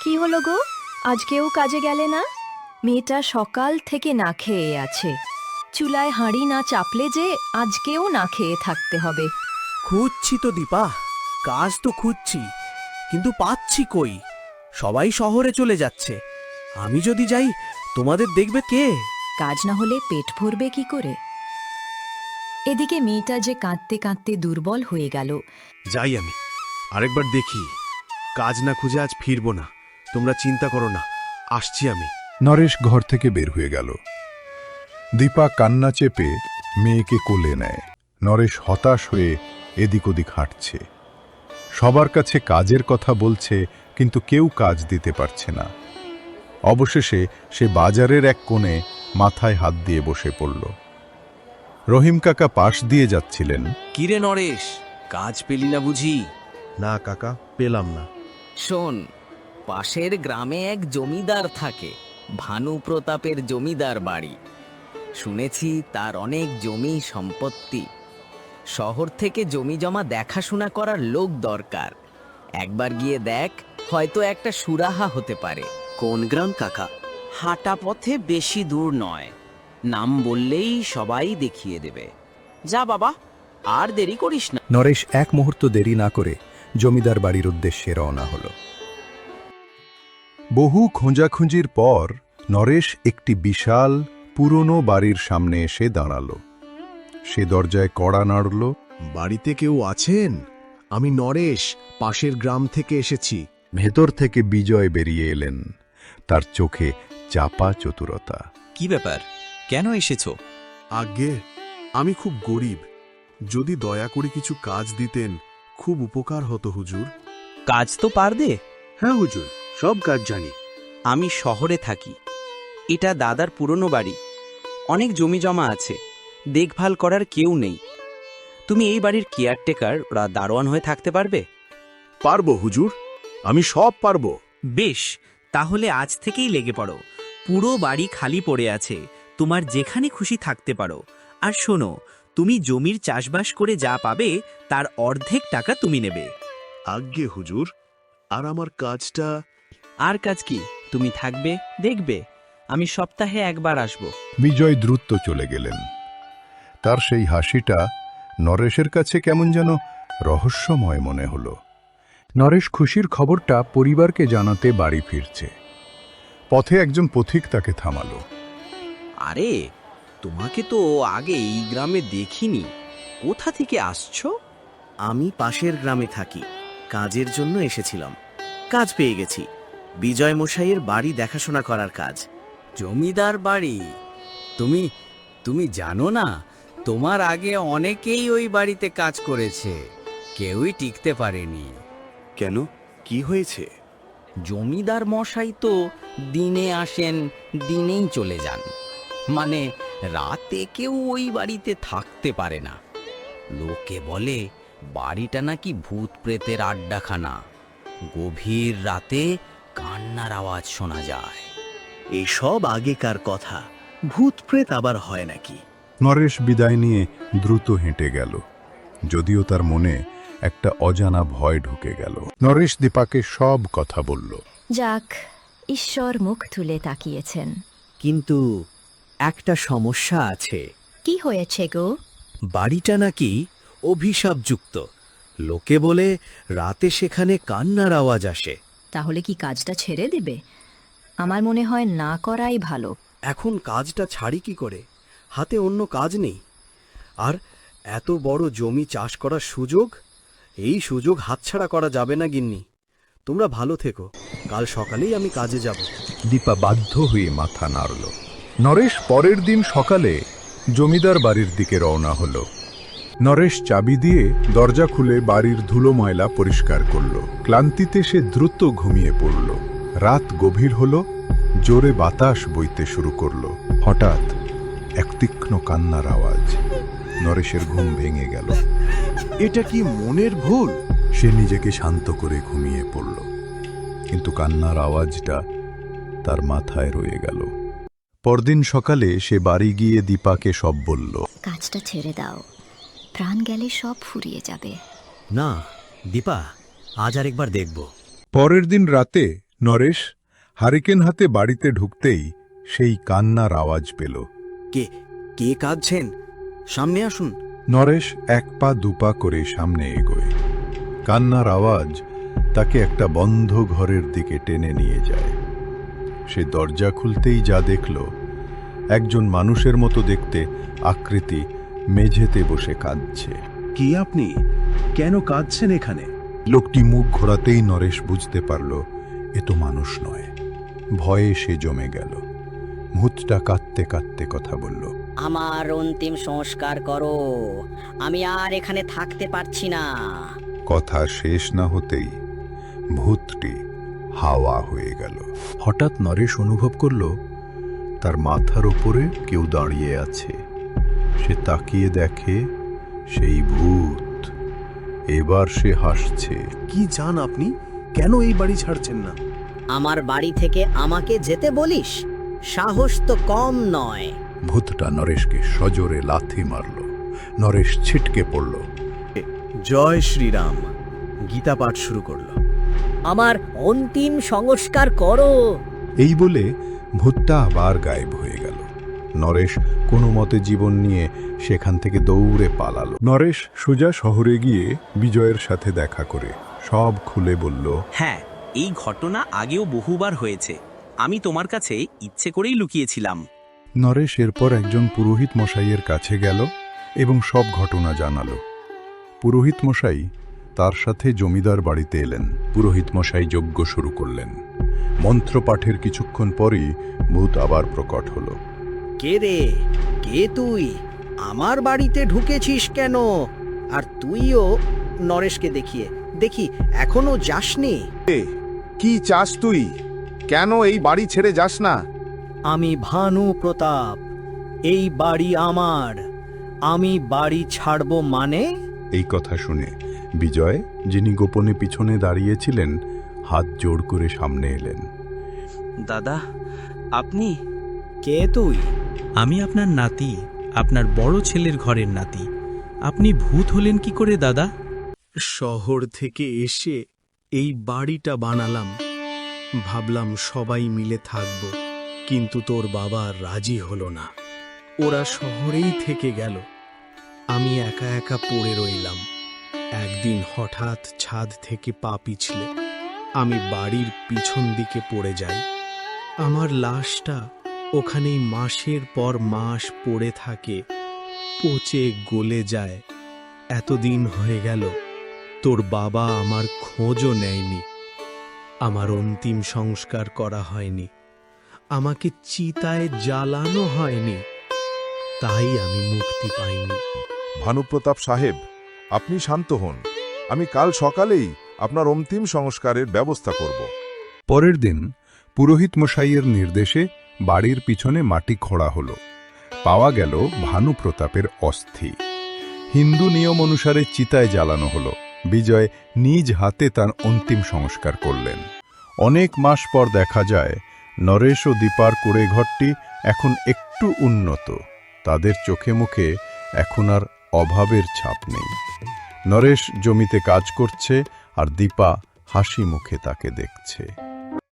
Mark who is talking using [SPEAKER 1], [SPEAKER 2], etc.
[SPEAKER 1] কি হলো গো, আজকেও কাজে গেলে না? মেয়েটা সকাল থেকে না খেয়ে আছে। চুলায় হাঁড়ি না চাপলে যে আজকেও না খেয়ে থাকতে হবে।
[SPEAKER 2] খুঁজছি তো দীপা, কাজ তো খুঁজছি, কিন্তু পাচ্ছি কই? সবাই শহরে চলে যাচ্ছে। আমি যদি যাই, তোমাদের দেখবে কে?
[SPEAKER 1] কাজ না হলে পেট ভরবে কি করে? এদিকে মেয়েটা যে কাঁদতে কাঁদতে দুর্বল হয়ে গেল।
[SPEAKER 3] যাই আমি আরেকবার দেখি, কাজ না খুঁজে আজ ফিরবো না। তোমরা চিন্তা করো না, আসছি আমি।
[SPEAKER 4] নরেশ ঘর থেকে বের হয়ে গেল। দীপা কান্না চেপে মেয়েকে কোলে নেয়। নরেশ হতাশ হয়ে এদিক ওদিক হাঁটছে। সবার কাছে কাজের কথা বলছে, কিন্তু কেউ কাজ দিতে পারছে না। অবশেষে সে বাজারের এক কোণে মাথায় হাত দিয়ে বসে পড়ল। রহিম কাকা পাশ দিয়ে যাচ্ছিলেন।
[SPEAKER 2] কিরে নরেশ, কাজ পেলি না বুঝি?
[SPEAKER 3] না কাকা, পেলাম না।
[SPEAKER 5] শোন, পাশের গ্রামে এক জমিদার থাকে, ভানু প্রতাপের জমিদার বাড়ি। শুনেছি তার অনেক জমি সম্পত্তি। শহর থেকে জমি জমা দেখাশোনা করার লোক দরকার। একবার গিয়ে দেখ, হয়তো একটা সুরাহা হতে পারে।
[SPEAKER 6] কোন গ্রাম কাকা? হাঁটা পথে বেশি দূর নয়, নাম বললেই সবাই দেখিয়ে দেবে। যা বাবা, আর দেরি করিস না।
[SPEAKER 7] নরেশ এক মুহূর্ত দেরি না করে জমিদার বাড়ির উদ্দেশ্যে রওনা হল।
[SPEAKER 4] বহু খোঁজাখুঁজির পর নরেশ একটি বিশাল পুরনো বাড়ির সামনে এসে দাঁড়াল। সে দরজায় কড়া নাড়ল।
[SPEAKER 3] বাড়িতে কেউ আছেন? আমি নরেশ, পাশের গ্রাম থেকে এসেছি।
[SPEAKER 4] ভেতর থেকে বিজয় বেরিয়ে এলেন, তার চোখে চাপা চতুরতা।
[SPEAKER 8] কি ব্যাপার, কেন এসেছো?
[SPEAKER 3] আজ্ঞে, আমি খুব গরিব। যদি দয়া করে কিছু কাজ দিতেন, খুব উপকার হতো হুজুর।
[SPEAKER 8] কাজ তো পারবে।
[SPEAKER 3] হ্যাঁ হুজুর, সব কাজ জানি।
[SPEAKER 6] আমি শহরে থাকি। এটা দাদার পুরনো বাড়ি, অনেক জমি জমা আছে, দেখভাল করার কেউ নেই। তুমি এই বাড়ির কেয়ারটেকার বা দারোয়ান হয়ে থাকতে পারবে?
[SPEAKER 3] পারবো হুজুর, আমি সব পারবো।
[SPEAKER 8] বেশ, তাহলে আজ থেকেই লেগে পড়ো। পুরো বাড়ি খালি পড়ে আছে, তোমার যেখানে খুশি থাকতে পারো। আর শোনো, তুমি জমির চাষবাস করে যা পাবে তার অর্ধেক টাকা তুমি নেবে।
[SPEAKER 3] আজ্ঞে হুজুর, আর আমার কাজটা?
[SPEAKER 6] আর কাজ কি, তুমি থাকবে, দেখবে। আমি সপ্তাহে একবার আসব।
[SPEAKER 4] বিজয় দ্রুত চলে গেলেন। তার সেই হাসিটা নরেশের কাছে কেমন যেন রহস্যময় মনে হল। নরেশ খুশির খবরটা পরিবারকে জানাতে বাড়ি ফিরছে। পথে একজন পথিক তাকে থামালো।
[SPEAKER 6] আরে, তোমাকে তো আগে এই গ্রামে দেখিনি। কোথা থেকে আসছো? আমি পাশের গ্রামে থাকি, কাজের জন্য এসেছিলাম। কাজ পেয়ে গেছি, বিজয় মশাইয়ের বাড়ি দেখাশোনা করার কাজ।
[SPEAKER 5] জমিদার বাড়ি? তুমি তুমি জানো না, তোমার আগে অনেকেই ওই বাড়িতে কাজ করেছে, কেউই টিকতে পারেনি।
[SPEAKER 3] কেন, কি হয়েছে?
[SPEAKER 5] জমিদার মশাই তো দিনে আসেন, দিনেই চলে যান। মানে রাতে কেউ ওই বাড়িতে থাকতে পারে না। লোকে বলে বাড়িটা নাকি ভূত প্রেতের আড্ডাখানা। গভীর রাতে কান্নার আওয়াজ শোনা যায়।
[SPEAKER 2] এসব আগেকার কথা, ভূত প্রেত আবার হয় নাকি?
[SPEAKER 4] নরেশ বিদায় নিয়ে দ্রুত হেঁটে গেল, যদিও তার মনে একটা অজানা ভয় ঢুকে গেল। নরেশ দীপাকে সব কথা বলল।
[SPEAKER 1] যাক, ঈশ্বর মুখ তুলে তাকিয়েছেন।
[SPEAKER 2] কিন্তু একটা সমস্যা আছে।
[SPEAKER 1] কি হয়েছে গো?
[SPEAKER 2] বাড়িটা নাকি অভিশাপযুক্ত। লোকে বলে রাতে সেখানে কান্নার আওয়াজ আসে।
[SPEAKER 1] তাহলে কি কাজটা ছেড়ে দেবে? আমার মনে হয় না করাই ভালো।
[SPEAKER 2] এখন কাজটা ছাড়ি কি করে? হাতে অন্য কাজ নেই। আর এত বড় জমি চাষ করার সুযোগ, এই সুযোগ হাতছাড়া করা যাবে না গিন্নি। তোমরা ভালো থেকো, কাল সকালেই আমি কাজে যাব।
[SPEAKER 4] দীপা বাধ্য হয়ে মাথা নাড়ল। নরেশ পরের দিন সকালে জমিদার বাড়ির দিকে রওনা হল। নরেশ চাবি দিয়ে দরজা খুলে বাড়ির ধুলো ময়লা পরিষ্কার করল। ক্লান্তিতে সে দ্রুত ঘুমিয়ে পড়ল। রাত গভীর হল, জোরে বাতাস বইতে শুরু করল। হঠাৎ এক তীক্ষ্ণ কান্নার আওয়াজ। নরেশের ঘুম ভেঙে গেল।
[SPEAKER 3] এটা কি মনের ভুল?
[SPEAKER 4] সে নিজেকে শান্ত করে ঘুমিয়ে পড়ল, কিন্তু কান্নার আওয়াজটা তার মাথায় রয়ে গেল। পরদিন সকালে সে বাড়ি গিয়ে দীপাকে সব বলল।
[SPEAKER 1] কাজটা ছেড়ে দাও, প্রাণ গেলে সব ফুরিয়ে যাবে।
[SPEAKER 2] না দীপা, আজ আরেকবার দেখব।
[SPEAKER 4] পরের দিন রাতে নরেশ হারিকেন হাতে বাড়িতে ঢুকতেই সেই কান্নার আওয়াজ পেল।
[SPEAKER 6] কে কে কাঁদছেন? সামনে আসুন।
[SPEAKER 4] নরেশ এক পা দুপা করে সামনে এগোয়। কান্নার আওয়াজ তাকে একটা বন্ধ ঘরের দিকে টেনে নিয়ে যায়। সে দরজা খুলতেই যা দেখল, একজন মানুষের মতো দেখতে আকৃতি মেঝেতে বসে কাঁদছে।
[SPEAKER 3] কি আপনি? কেন কাঁদছেন এখানে?
[SPEAKER 4] লোকটি মুখ ঘোরাতেই নরেশ বুঝতে পারল এ তো মানুষ নয়। ভয়ে সে জমে গেল। ভূতটা কাঁদতে কাঁদতে কথা বলল।
[SPEAKER 9] আমার অন্তিম সংস্কার করো, আমি আর এখানে থাকতে পারছি না।
[SPEAKER 4] কথা শেষ না হতেই ভূতটি হাওয়া হয়ে গেল। হঠাৎ নরেশ অনুভব করল তার মাথার উপরে কেউ দাঁড়িয়ে আছে। সে তাকিয়ে দেখে সেই ভূত। এবার সে হাসছে।
[SPEAKER 3] কি চান আপনি? কেন এই বাড়ি ছাড়ছেন না?
[SPEAKER 9] আমার বাড়ি থেকে আমাকে যেতে বলিস? সাহস তো কম নয়।
[SPEAKER 4] ভূতটা নরেশকে সজোরে লাথি মারল। নরেশ ছিটকে পড়ল।
[SPEAKER 6] জয় শ্রীরাম। গীতা পাঠ শুরু করলো।
[SPEAKER 9] আমার অন্তিম সংস্কার করো।
[SPEAKER 4] এই বলে ভূতটা আবার গায়েব হয়ে গেল। নরেশ কোনো মতে জীবন নিয়ে সেখান থেকে দৌড়ে পালালো। নরেশ সোজা শহরে গিয়ে বিজয়ের সাথে দেখা করে সব খুলে বলল।
[SPEAKER 8] হ্যাঁ, এই ঘটনা আগেও বহুবার হয়েছে। আমি তোমার কাছে ইচ্ছে করেই লুকিয়েছিলাম।
[SPEAKER 4] নরেশ এরপর একজন পুরোহিত মশাইয়ের কাছে গেল এবং সব ঘটনা জানালো। পুরোহিত মশাই তার সাথে জমিদার বাড়িতে এলেন। পুরোহিত মশাই যজ্ঞ শুরু করলেন। মন্ত্রপাঠের কিছুক্ষণ পরই ভূত আবার প্রকট হল।
[SPEAKER 6] কে রে? কে তুই? আমার বাড়িতে ঢুকেছিস কেন? আর তুইও নরেশকে দেখি এখনো যাসনি।
[SPEAKER 10] কি চাস তুই? কেন এই বাড়ি ছেড়ে যাস না?
[SPEAKER 6] আমি ভানু প্রতাপ, এই বাড়ি আমার। আমি বাড়ি ছাড়ব মানে?
[SPEAKER 4] এই কথা শুনে বিজয়, যিনি গোপনে পিছনে দাঁড়িয়েছিলেন, হাত জোড় করে সামনে এলেন।
[SPEAKER 8] দাদা, আপনি?
[SPEAKER 6] কে তুই?
[SPEAKER 8] আমি আপনার নাতি, আপনার বড় ছেলের ঘরের নাতি। আপনি ভূত হলেন কি করে দাদা?
[SPEAKER 3] শহর থেকে এসে এই বাড়িটা বানালাম। ভাবলাম সবাই মিলে থাকব, কিন্তু তোর বাবা রাজি হলো না। ওরা শহরেই থেকে গেল। আমি একা একা পড়ে রইলাম। একদিন হঠাৎ ছাদ থেকে পা পিছলে আমি বাড়ির পিছন দিকে পড়ে যাই। আমার লাশটা ওখানেই মাসের পর মাস পড়ে থাকে, পচে গলে যায়। এতদিন হয়ে গেল, তোর বাবা আমার খোঁজও নেয়নি। আমার অন্তিম সংস্কার করা হয়নি, আমাকে চিতায় জ্বালানো হয়নি, তাই আমি মুক্তি পাইনি।
[SPEAKER 10] ভানুপ্রতাপ সাহেব, আপনি শান্ত হন। আমি কাল সকালেই আপনার অন্তিম সংস্কারের ব্যবস্থা করব।
[SPEAKER 4] পরের দিন পুরোহিত মশাইয়ের নির্দেশে বাড়ির পিছনে মাটি খোঁড়া হল। পাওয়া গেল ভানু প্রতাপের অস্থি। হিন্দু নিয়ম অনুসারে চিতায় জ্বালানো হল। বিজয় নিজ হাতে তার অন্তিম সংস্কার করলেন। অনেক মাস পর দেখা যায় নরেশ ও দীপার কুড়ে ঘরটি এখন একটু উন্নত। তাদের চোখে মুখে এখন আর অভাবের ছাপ নেই। নরেশ জমিতে কাজ করছে আর দীপা হাসি মুখে তাকে দেখছে।